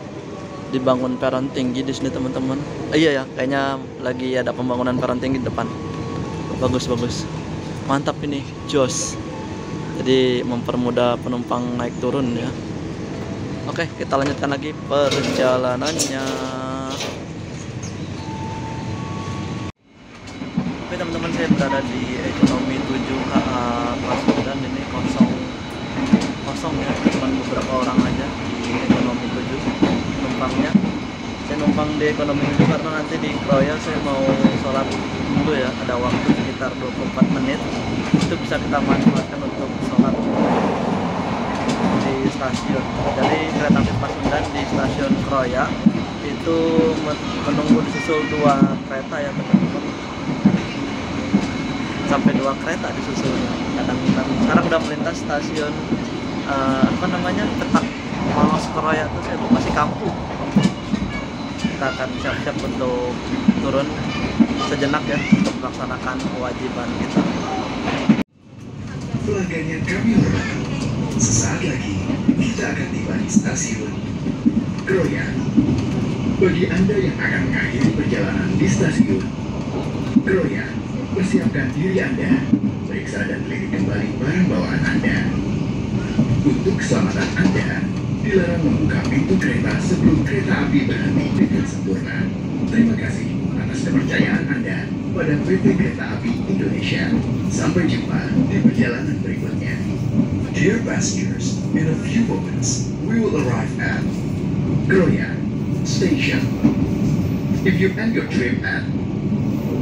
dibangun peron tinggi di sini teman-teman? Iya ya, kayaknya lagi ada pembangunan peron tinggi di depan. Bagus, mantap ini, jos. Jadi mempermudah penumpang naik turun ya. Oke, kita lanjutkan lagi perjalanannya. Oke teman-teman, saya berada di ekonomi 7 KA Pasundan. Ini kosong ya, cuma beberapa orang aja di ekonomi 7 penumpangnya. Saya numpang di ekonomi 7 karena nanti di Kroya saya mau sholat dulu ya, ada waktu sekitar 24 menit. Itu bisa kita manfaatkan untuk sholat di stasiun. Jadi kereta api Pasundan di stasiun Kroya itu menunggu disusul 2 kereta ya teman-teman. Sampai 2 kereta disusulnya. Kadang-kadang sekarang udah melintas stasiun Petak Maus Kroya itu saya masih kampung. Kita akan siap-siap untuk turun sejenak ya untuk melaksanakan kewajiban kita. Pelanggan yang kami hormati, sesaat lagi kita akan tiba di stasiun Kroya. Bagi Anda yang akan mengakhiri perjalanan di stasiun Kroya, persiapkan diri Anda, periksa dan teliti kembali barang bawaan Anda. Untuk keselamatan Anda, dilarang membuka pintu kereta sebelum kereta api berhenti dengan sempurna. Terima kasih atas kepercayaan Anda pada PT Kereta Api Indonesia. Sampai jumpa di perjalanan berikutnya. Dear passengers, in a few moments, we will arrive at Kroya Station. If you end your trip at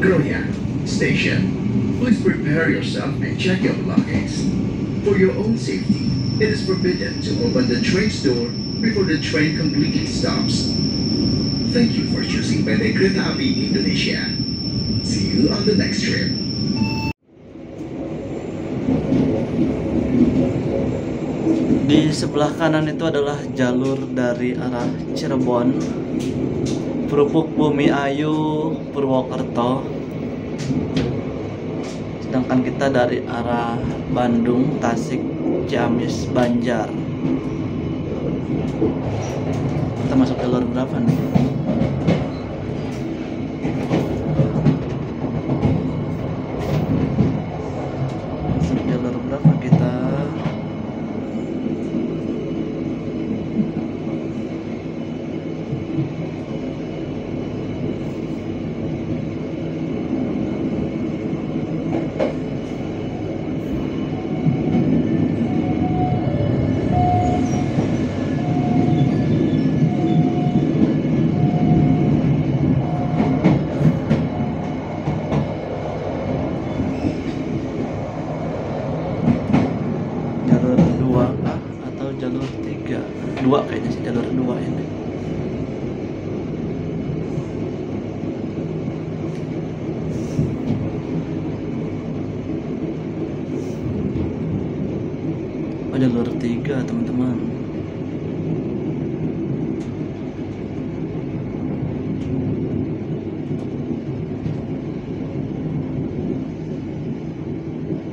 Kroya Station, please prepare yourself and check your belongings. For your own safety, it is forbidden to open the train's door before the train completely stops. Thank you for choosing PT Kereta Api Indonesia. See you on the next trip. Di sebelah kanan itu adalah jalur dari arah Cirebon, Perupuk Bumi Ayu, Purwokerto. Sedangkan kita dari arah Bandung, Tasik, Ciamis, Banjar. Kita masuk jalur berapa nih? Masuk jalur berapa kita? 2 kayaknya sih, jalur 2 ini. Oh, jalur 3 teman-teman.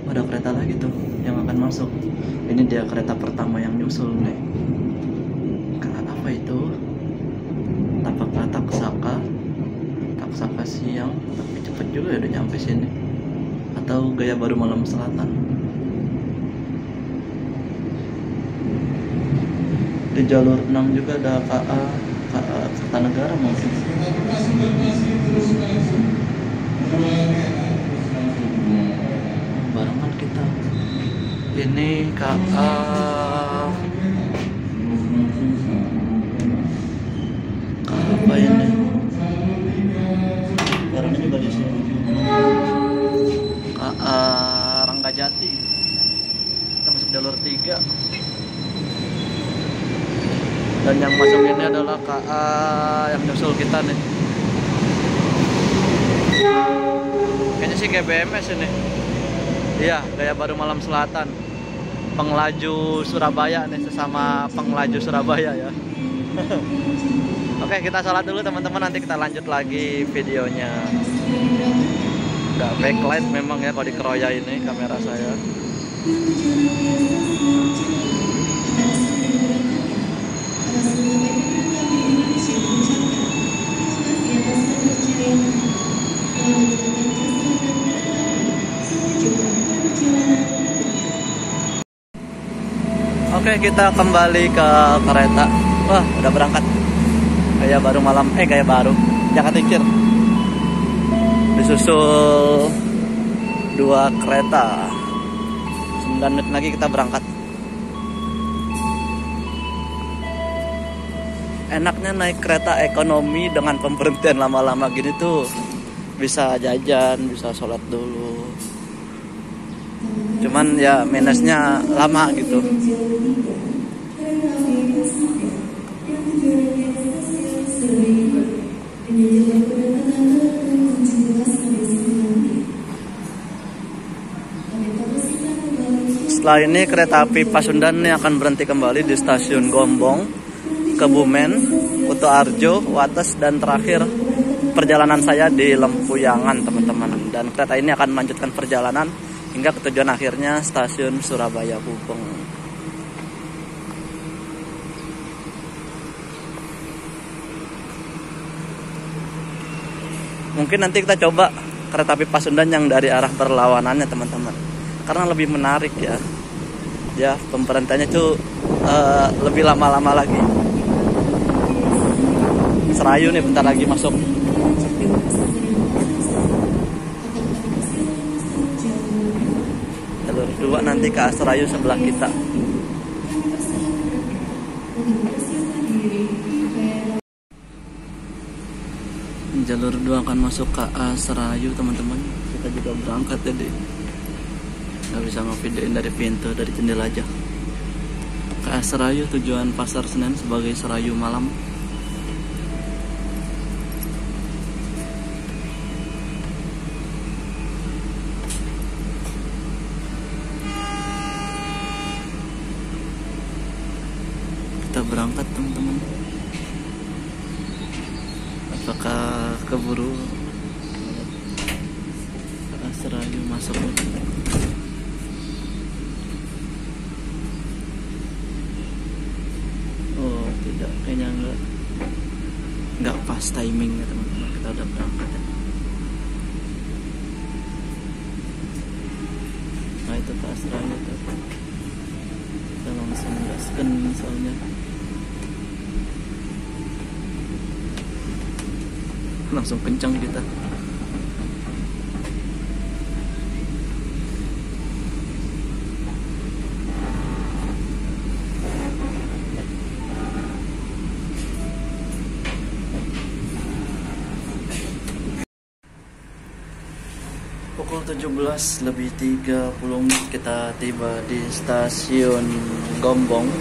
Ada kereta lagi tuh yang akan masuk. Ini dia kereta pertama yang nyusul nih. Apa itu? Taksaka siang, tapi cepet juga ya udah nyampe sini. Atau Gaya Baru Malam Selatan. Di jalur 6 juga ada KA Kertanegara mungkin. Barengan kita. Ini KA apa ini? Barangnya juga di sini. KA Ranggajati. Kita masuk jalur 3. Dan yang masuk ini adalah KA yang nyusul kita nih. Kayaknya sih GBMS ini. Iya, Gaya Baru Malam Selatan. Pengelaju Surabaya nih, sesama pengelaju Surabaya ya. Oke, kita sholat dulu teman-teman, nanti kita lanjut lagi videonya. Udah backlight memang ya kalau dikeroya ini kamera saya. Oke, kita kembali ke kereta. Wah, udah berangkat. Gaya Baru Malam, Gaya Baru Jakarta Tingkir. Disusul 2 kereta. 9 menit lagi kita berangkat. Enaknya naik kereta ekonomi dengan pemberhentian lama-lama gini tuh, bisa jajan, bisa sholat dulu. Cuman ya minusnya lama gitu. Setelah ini kereta api Pasundan ini akan berhenti kembali di stasiun Gombong, Kebumen, Kutoarjo, Wates, dan terakhir perjalanan saya di Lempuyangan teman-teman. Dan kereta ini akan melanjutkan perjalanan hingga ke tujuan akhirnya stasiun Surabaya Gubeng. Mungkin nanti kita coba kereta api Pasundan yang dari arah berlawanannya teman-teman, karena lebih menarik ya. Ya, pemberhentiannya tuh lebih lama-lama lagi. Serayu nih bentar lagi masuk. Jalur 2 nanti ke Serayu sebelah kita. Jalur 2 akan masuk ke Serayu teman-teman. Kita juga berangkat jadi nggak bisa ngevideoin dari pintu, dari jendela aja. Ke Serayu tujuan Pasar Senen sebagai Serayu Malam. Kita berangkat teman-teman. Apakah keburu Serayu masuk? Oh tidak, kayaknya nggak pas timingnya teman-teman. Kita udah berangkat ya. Nah itu ke Serayu tuh. Kita langsung gaskan misalnya. Langsung kencang kita. Pukul 17:30 kita tiba di stasiun Gombong.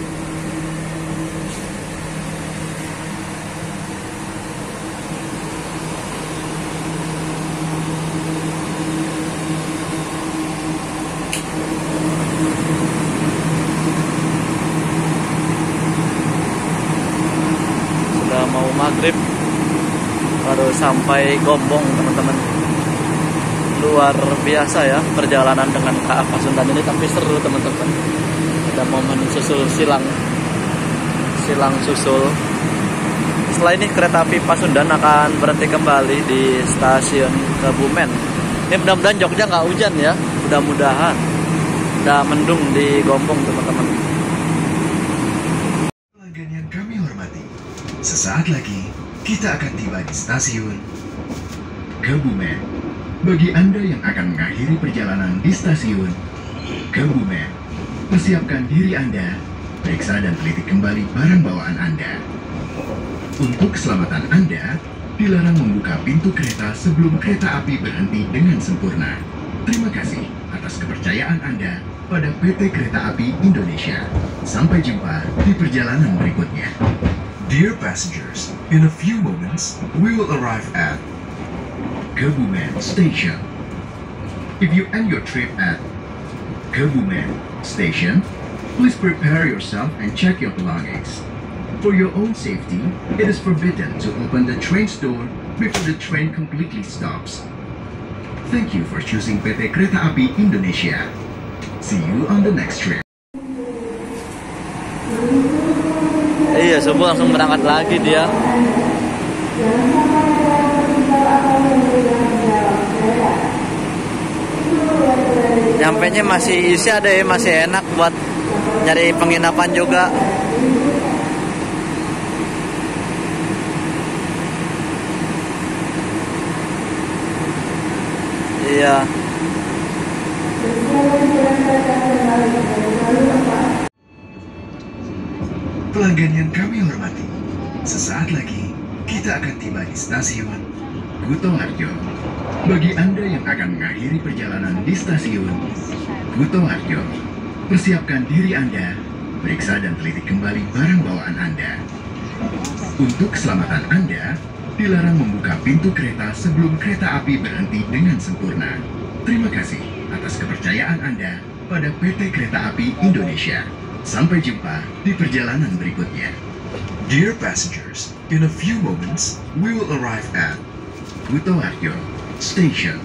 maghrib baru sampai Gombong teman-teman. Luar biasa ya perjalanan dengan KA Pasundan ini, tapi seru teman-teman. Ada momen susul silang susul. Setelah ini kereta api Pasundan akan berhenti kembali di stasiun Kebumen. Ini mudah-mudahan Jogja nggak hujan ya, mudah-mudahan. Udah mendung di Gombong teman-teman. Pelanggan yang kami hormati, sesaat lagi kita akan tiba di stasiun Kebumen. Bagi Anda yang akan mengakhiri perjalanan di stasiun Kebumen, persiapkan diri Anda, periksa dan teliti kembali barang bawaan Anda. Untuk keselamatan Anda, dilarang membuka pintu kereta sebelum kereta api berhenti dengan sempurna. Terima kasih atas kepercayaan Anda pada PT Kereta Api Indonesia. Sampai jumpa di perjalanan berikutnya. Dear passengers, in a few moments, we will arrive at Kebumen Station. If you end your trip at Kebumen Station, please prepare yourself and check your belongings. For your own safety, it is forbidden to open the train's door before the train completely stops. Thank you for choosing PT Kereta Api Indonesia. See you on the next trip. Iya, subuh langsung berangkat lagi dia. Nyampenya masih isi ada ya, masih enak buat nyari penginapan juga. Iya. Pelanggan yang kami hormati, sesaat lagi kita akan tiba di stasiun Kutoarjo. Bagi Anda yang akan mengakhiri perjalanan di stasiun Kutoarjo, persiapkan diri Anda, periksa dan teliti kembali barang bawaan Anda. Untuk keselamatan Anda, dilarang membuka pintu kereta sebelum kereta api berhenti dengan sempurna. Terima kasih atas kepercayaan Anda pada PT Kereta Api Indonesia. Sampai jumpa di perjalanan berikutnya. Dear passengers, in a few moments, we will arrive at Kutoarjo Station.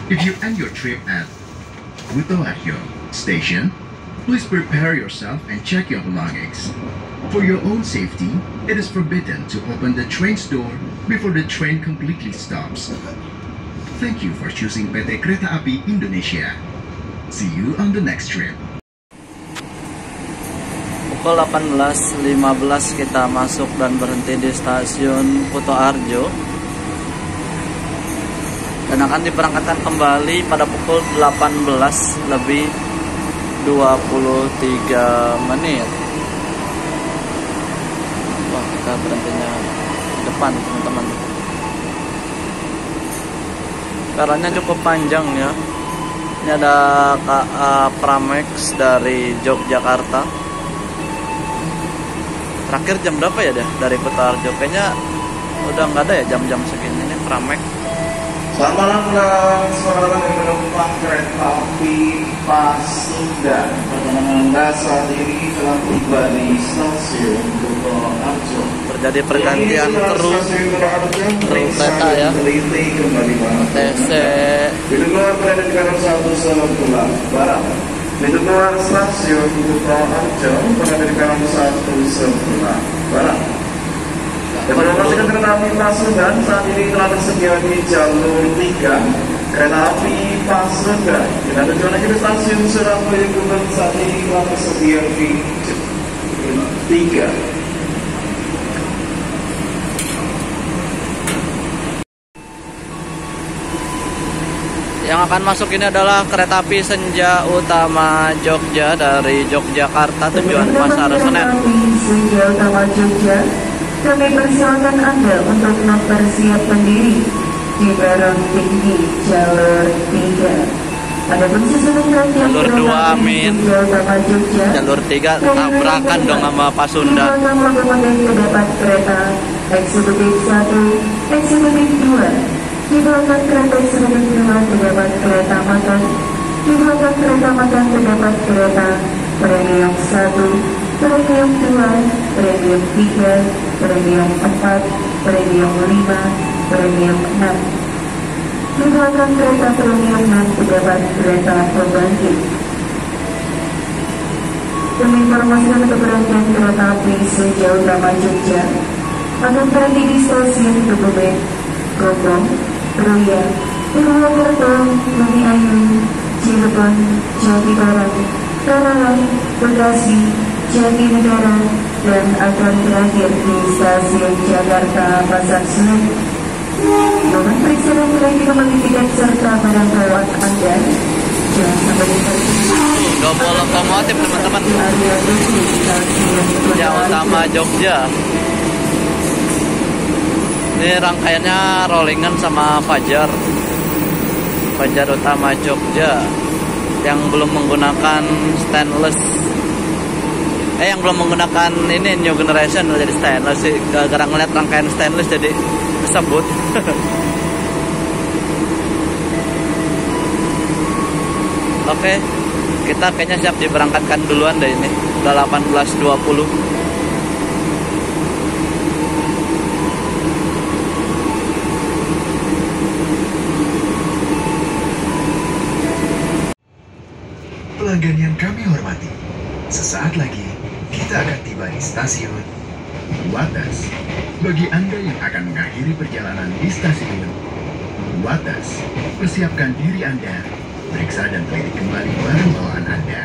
If you end your trip at Kutoarjo Station, please prepare yourself and check your belongings. For your own safety, it is forbidden to open the train's door before the train completely stops. Thank you for choosing PT Kereta Api Indonesia. See you on the next trip. Pukul 18.15 kita masuk dan berhenti di stasiun Kutoarjo dan akan diberangkatkan kembali pada pukul 18:23. Wah, kita berhentinya di depan teman-teman. Karena cukup panjang ya. Ini ada KA Pramex dari Yogyakarta. Terakhir jam berapa ya deh dari Kutoarjo? Kayaknya udah nggak ada ya jam-jam segini. Ini Pramex. Selamat malam dan selamat datang di penumpang kereta api Pasundan. Perjalanan Anda saat ini telah tiba di stasiun Kutoarjo. Terjadi pergantian kru kereta ya. TC. Pintu keluar berada di kanan 1 sebelah barat. Pintu keluar stasiun Kutoarjo berada di kanan 1 sebelah barat. Dapat memastikan kereta api Pasundan saat ini telah tersedia di jalur 3 kereta api Pasundan dengan tujuan akhir stasiun Surabaya Gubeng saat ini telah tersedia di jalur 3. Yang akan masuk ini adalah kereta api Senja Utama Jogja dari Yogyakarta tujuan Pasar Senen. Senja Utama Jogja, kami persilakan Anda untuk mempersiapkan diri di barang tinggi jalur 3. Adapun susunan rangkaian Jalur 2 amin. Senja Utama Jogja, Jalur 3 tabrakan dong sama Pasundan. Terdapat kereta eksekutif 1, eksekutif 2. Di belakang kereta eksekutif 2 terdapat kereta makan. Di belakang kereta makan terdapat kereta premium 1, premium 2, premium 3, premium 4, premium 5, premium 6. Di belakang kereta premium 6 terdapat kereta pembangkit. Menginformasikan untuk rangkaian kereta api sejauh utama Jogja akan berhenti di stasiun Kebumen, Gombong, Roya, Purwokerto, Bumi Ayu, Cirebon, Jawa Barat, Karawang, Bekasi, Jatinegara, dan akan berakhir di stasiun Jakarta Pasar Senen. Mohon periksa dan lagi kembali tiket serta barang bawaan Anda. Jangan sampai Gomol lokomotif teman-teman yang utama Jogja. Ini rangkaiannya rollingan sama Fajar utama Jogja yang belum menggunakan stainless, yang belum menggunakan ini new generation jadi stainless sih. Gara-gara ngeliat rangkaian stainless jadi kesebut. Oke, kita kayaknya siap diberangkatkan duluan deh ini. Udah 18.20. Pelanggan yang kami hormati, sesaat lagi kita akan tiba di stasiun Wates. Bagi Anda yang akan mengakhiri perjalanan di stasiun Wates, persiapkan diri Anda, periksa dan teliti kembali barang bawaan Anda.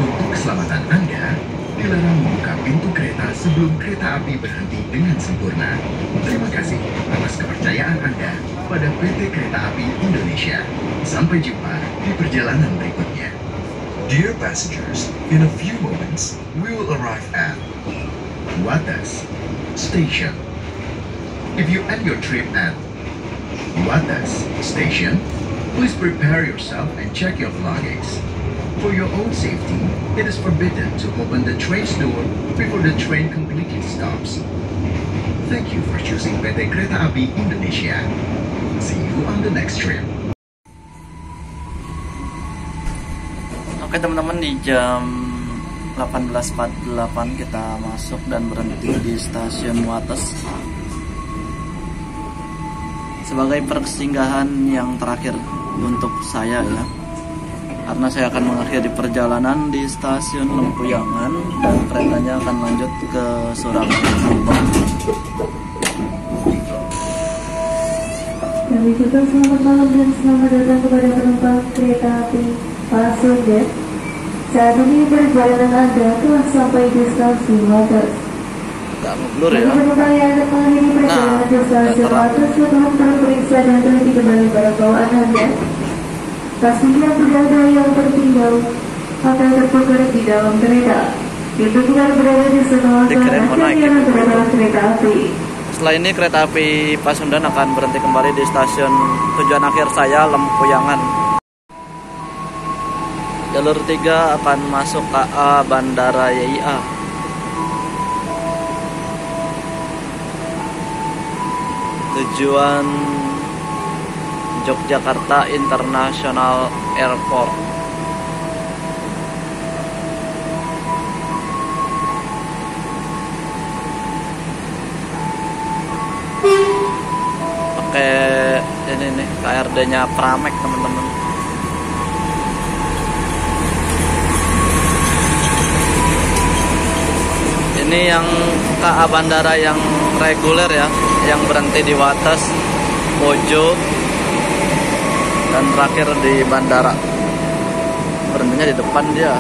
Untuk keselamatan Anda, dilarang membuka pintu kereta sebelum kereta api berhenti dengan sempurna. Terima kasih atas kepercayaan Anda pada PT Kereta Api Indonesia. Sampai jumpa di perjalanan berikutnya. Dear passengers, in a few moments, we will arrive at Wates Station. If you end your trip at Wates Station, please prepare yourself and check your belongings. For your own safety, it is forbidden to open the train's door before the train completely stops. Thank you for choosing PT Kereta Api Indonesia. See you on the next trip. Oke teman-teman, di jam 18.48 kita masuk dan berhenti di stasiun Wates sebagai persinggahan yang terakhir untuk saya ya, karena saya akan mengakhiri perjalanan di stasiun Lempuyangan dan keretanya akan lanjut ke Surabaya. Kami juga selamat malam dan selamat datang kepada penumpang kereta api Pasundan. Saat ini perjalanan Anda telah sampai di stasiun Wates. Gak ngeblur ya. Penumpang yang akan mengakhiri perjalanan di stasiun Wates mohon periksa dan teliti kembali barang bawaan Anda. Pastikan tidak ada yang tertinggal atau tertukar di dalam kereta. Itu bukan berada di sebelah kanan kereta api. Setelah ini kereta api Pasundan akan berhenti kembali di stasiun tujuan akhir saya, Lempuyangan. Jalur 3 akan masuk KA Bandara YIA. Tujuan Yogyakarta International Airport. Pakai ini nih KRD-nya Pramek teman-teman. Ini yang KA Bandara yang reguler ya, yang berhenti di Wates, Mojo, dan terakhir di bandara. Berhentinya di depan dia.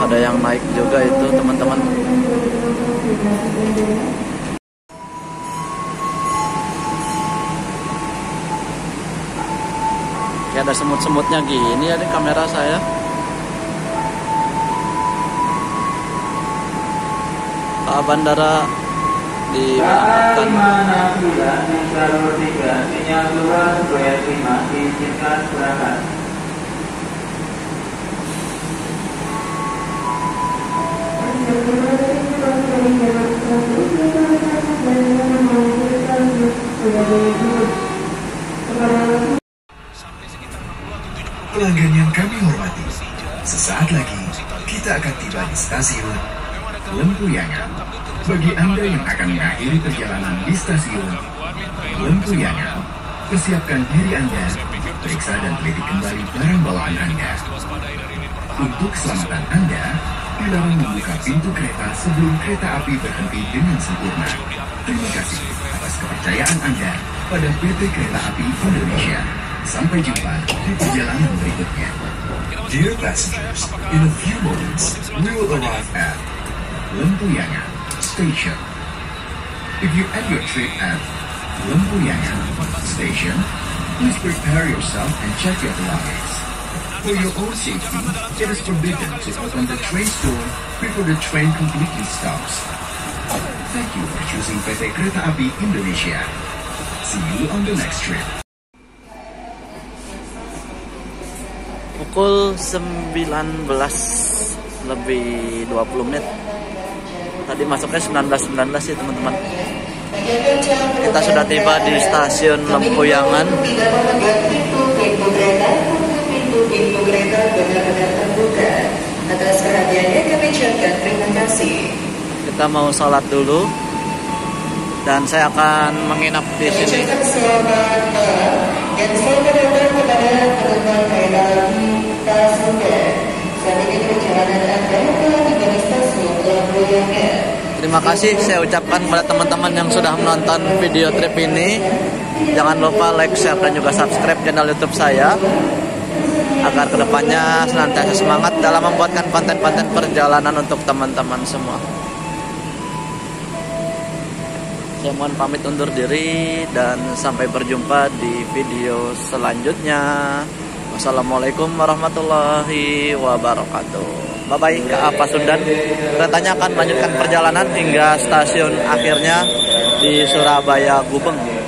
Ada yang naik juga itu teman-teman. Kayak ada semut-semutnya gini ya di kamera saya. Bandara diberangkatkan. Jalur 3, sinyal 2, Proyek 5, diizinkan berangkat. Pelanggan yang kami hormati, sesaat lagi kita akan tiba di stasiun Lempuyangan. Bagi Anda yang akan mengakhiri perjalanan di stasiun Lempuyangan, persiapkan diri Anda, periksa dan teliti kembali barang bawaan Anda. Untuk keselamatan Anda, dilarang membuka pintu kereta sebelum kereta api berhenti dengan sempurna. Terima kasih atas kepercayaan Anda pada PT Kereta Api Indonesia. Sampai jumpa di perjalanan berikutnya. Dear passengers, in a few moments, we will arrive at Lempuyangan Station. If you end your trip at Lempuyangan Station, please prepare yourself and check your belongings. For your own safety, it is forbidden to open the train door before the train completely stops. Thank you for choosing PT Kereta Api Indonesia. See you on the next trip. Pukul 19 lebih 20 menit. Tadi masuknya 19.19 ya teman-teman. Kita sudah tiba di stasiun Lempuyangan. Pintu kereta benar-benar terbuka. Atas perhatiannya kami ucapkan terima kasih. Kita mau sholat dulu dan saya akan menginap di sini. Selamat malam dan selamat datang kepada penumpang kereta api Pasundan. Saat ini perjalanan Anda telah tiba di stasiun Lempuyangan. Terima kasih saya ucapkan kepada teman-teman yang sudah menonton video trip ini. Jangan lupa like, share, dan juga subscribe channel YouTube saya agar kedepannya senantiasa semangat dalam membuatkan konten-konten perjalanan untuk teman-teman semua. Saya mohon pamit undur diri dan sampai berjumpa di video selanjutnya. Wassalamualaikum warahmatullahi wabarakatuh. Bye-bye ke Pasundan. Keretanya akan melanjutkan perjalanan hingga stasiun akhirnya di Surabaya Gubeng.